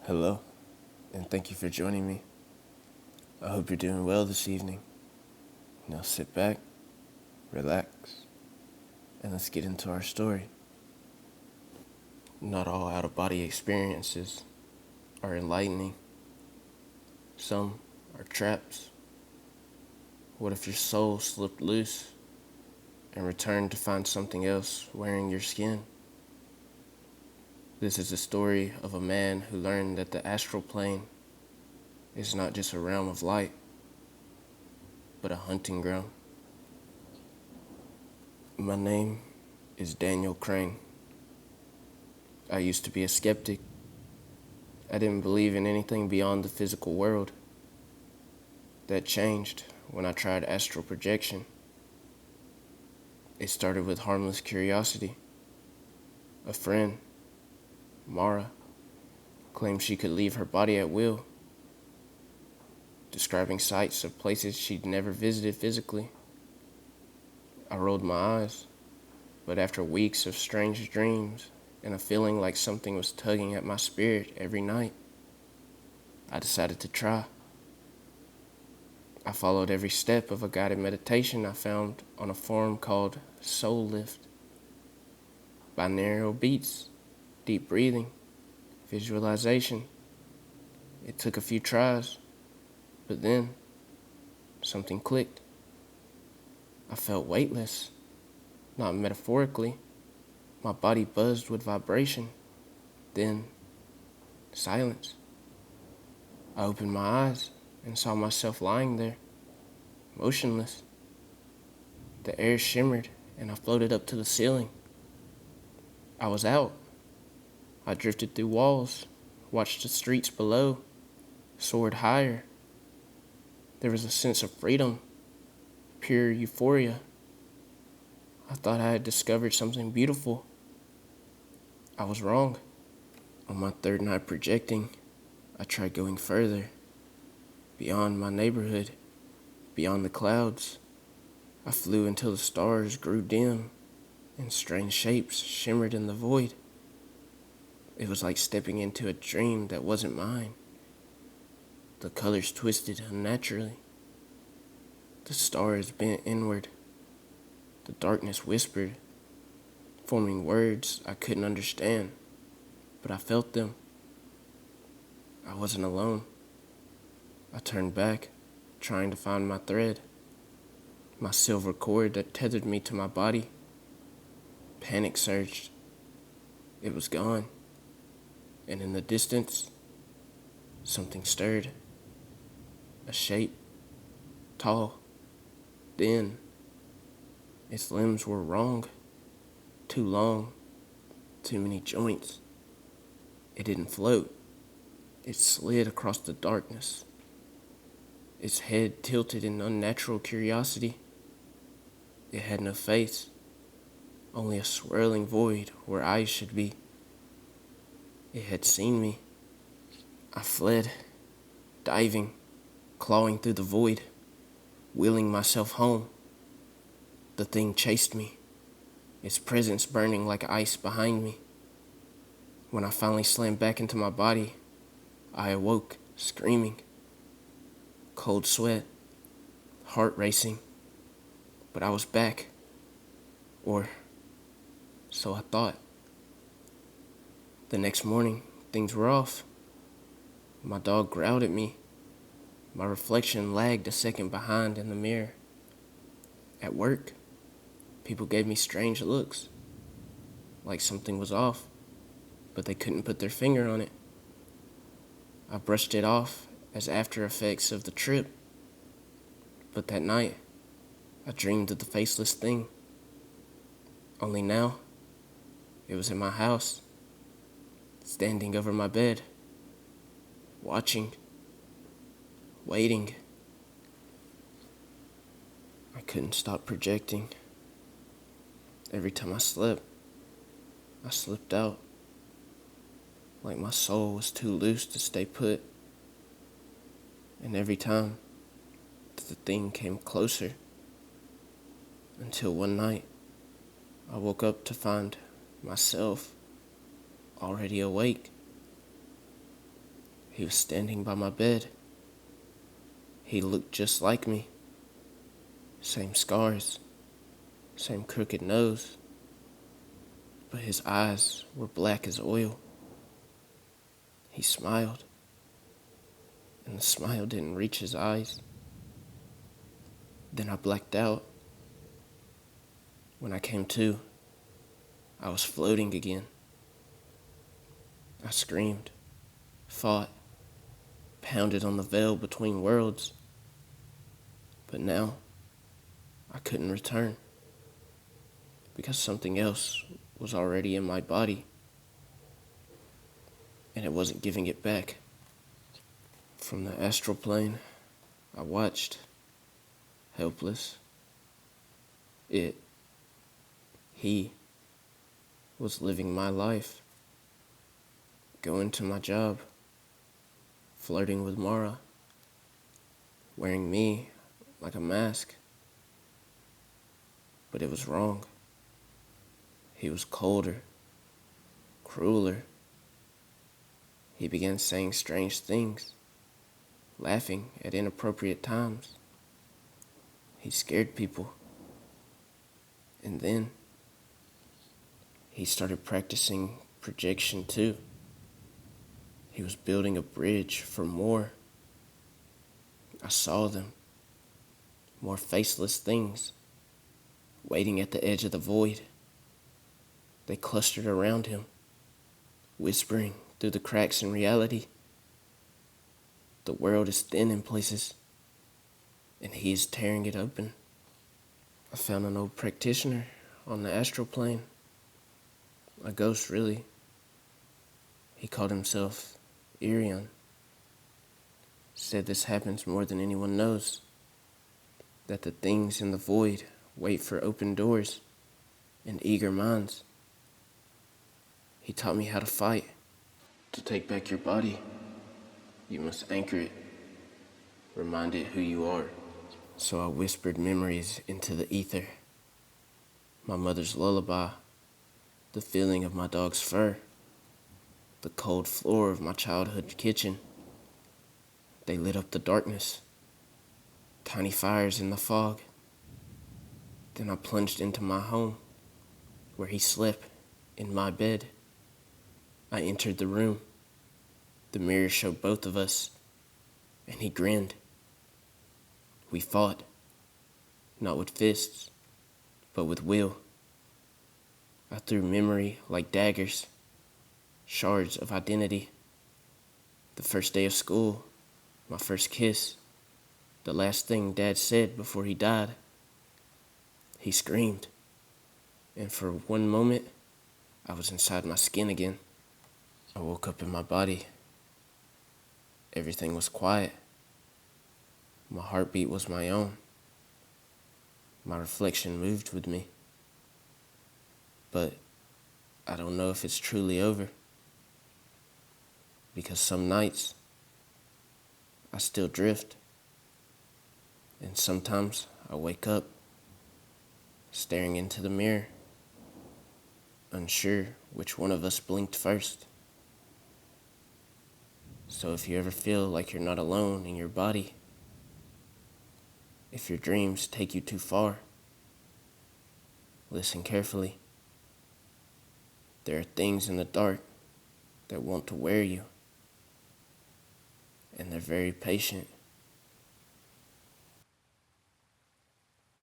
Hello, and thank you for joining me. I hope you're doing well this evening. Now sit back, relax, and let's get into our story. Not all out of body experiences are enlightening, some are traps. What if your soul slipped loose and returned to find something else wearing your skin? This is the story of a man who learned that the astral plane is not just a realm of light, but a hunting ground. My name is Daniel Crane. I used to be a skeptic. I didn't believe in anything beyond the physical world. That changed when I tried astral projection. It started with harmless curiosity. A friend, Mara, claimed she could leave her body at will, describing sights of places she'd never visited physically. I rolled my eyes, but after weeks of strange dreams and a feeling like something was tugging at my spirit every night, I decided to try. I followed every step of a guided meditation I found on a forum called Soul Lift. Binaural beats, deep breathing, visualization. It took a few tries, but then something clicked. I felt weightless, not metaphorically. My body buzzed with vibration. Then, silence. I opened my eyes and saw myself lying there, motionless. The air shimmered and I floated up to the ceiling. I was out. I drifted through walls, watched the streets below, soared higher. There was a sense of freedom, pure euphoria. I thought I had discovered something beautiful. I was wrong. On my third night projecting, I tried going further, beyond my neighborhood, beyond the clouds. I flew until the stars grew dim and strange shapes shimmered in the void. It was like stepping into a dream that wasn't mine. The colors twisted unnaturally. The stars bent inward. The darkness whispered, forming words I couldn't understand, but I felt them. I wasn't alone. I turned back, trying to find my thread, my silver cord that tethered me to my body. Panic surged. It was gone, and in the distance, something stirred. A shape, tall, thin. Its limbs were wrong, too long, too many joints. It didn't float. It slid across the darkness. Its head tilted in unnatural curiosity. It had no face, only a swirling void where eyes should be. It had seen me. I fled, diving, clawing through the void, wheeling myself home. The thing chased me, its presence burning like ice behind me. When I finally slammed back into my body, I awoke, screaming. Cold sweat, heart racing, but I was back. Or so I thought. The next morning, things were off. My dog growled at me. My reflection lagged a second behind in the mirror. At work, people gave me strange looks, like something was off, but they couldn't put their finger on it. I brushed it off as after effects of the trip, but that night, I dreamed of the faceless thing. Only now, it was in my house, standing over my bed, watching, waiting. I couldn't stop projecting. Every time I slept, I slipped out, like my soul was too loose to stay put. And every time, the thing came closer, until one night, I woke up to find myself already awake. He was standing by my bed. He looked just like me. Same scars, same crooked nose, but his eyes were black as oil. He smiled, and the smile didn't reach his eyes. Then I blacked out. When I came to, I was floating again. I screamed, fought, pounded on the veil between worlds. But now, I couldn't return, because something else was already in my body, and it wasn't giving it back. From the astral plane, I watched, helpless. He was living my life, going to my job, flirting with Mara, wearing me like a mask. But it was wrong. He was colder, crueler. He began saying strange things, laughing at inappropriate times. He scared people. And then he started practicing projection too. He was building a bridge for more. I saw them, more faceless things, waiting at the edge of the void. They clustered around him, whispering through the cracks in reality. The world is thin in places, and he is tearing it open. I found an old practitioner on the astral plane, a ghost really. He called himself Irion. Said this happens more than anyone knows, that the things in the void wait for open doors and eager minds. He taught me how to fight. To take back your body, you must anchor it, remind it who you are. So I whispered memories into the ether. My mother's lullaby, the feeling of my dog's fur, the cold floor of my childhood kitchen. They lit up the darkness, tiny fires in the fog. Then I plunged into my home, where he slept in my bed. I entered the room. The mirror showed both of us, and he grinned. We fought, not with fists, but with will. I threw memory like daggers, shards of identity. The first day of school, my first kiss, the last thing Dad said before he died. He screamed, and for one moment, I was inside my skin again. I woke up in my body. Everything was quiet. My heartbeat was my own. My reflection moved with me. But I don't know if it's truly over. Because some nights, I still drift. And sometimes I wake up, staring into the mirror, unsure which one of us blinked first. So if you ever feel like you're not alone in your body, if your dreams take you too far, listen carefully. There are things in the dark that want to wear you, and they're very patient.